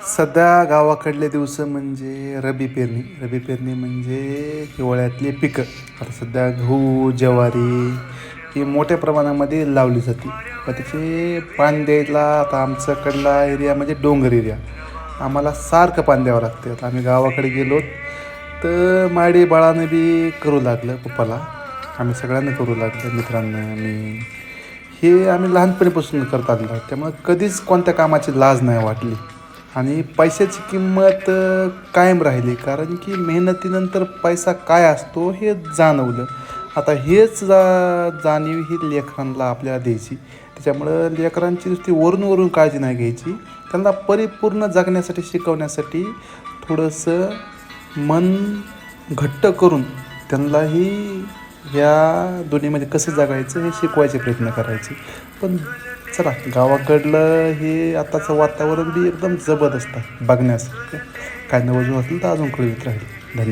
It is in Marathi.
सध्या गावाकडले दिवस म्हणजे रबी पेरणी म्हणजे हिवाळ्यातली पिकं. आता सध्या गहू ज्वारी ही मोठ्या प्रमाणामध्ये लावली जाते. पण त्याचे पाणी द्यायला आता आमच्याकडला एरिया म्हणजे डोंगर एरिया. आम्हाला सारखं पाणी द्यावं लागतं. आता आम्ही गावाकडे गेलो तर माडी बाळानं बी करू लागलं पप्पाला. आम्ही सगळ्यांना करू लागलं, मित्रांना मी. हे आम्ही लहानपणीपासून करत आलेलो आहोत. त्यामुळे कधीच कोणत्या कामाची लाज नाही वाटली. आणि पैशाची किंमत कायम राहिली, कारण की मेहनतीनंतर पैसा काय असतो हे जाणवलं. आता हेच जाणीव ही लेकरांना आपल्याला द्यायची. त्याच्यामुळं लेकरांची नुसती वरून काळजी नाही घ्यायची, त्यांना परिपूर्ण जगण्यासाठी शिकवण्यासाठी थोडंसं मन घट्ट करून त्यांनाही ह्या दुनियेमध्ये कसं जगायचं हे शिकवायचे प्रयत्न करायचे. पण चला, गावाकडलं हे आताचं वातावरण बी एकदम जबरदस्त आहे बघण्यासारखं. काय नवं असेल तर अजून कळवीत राहील.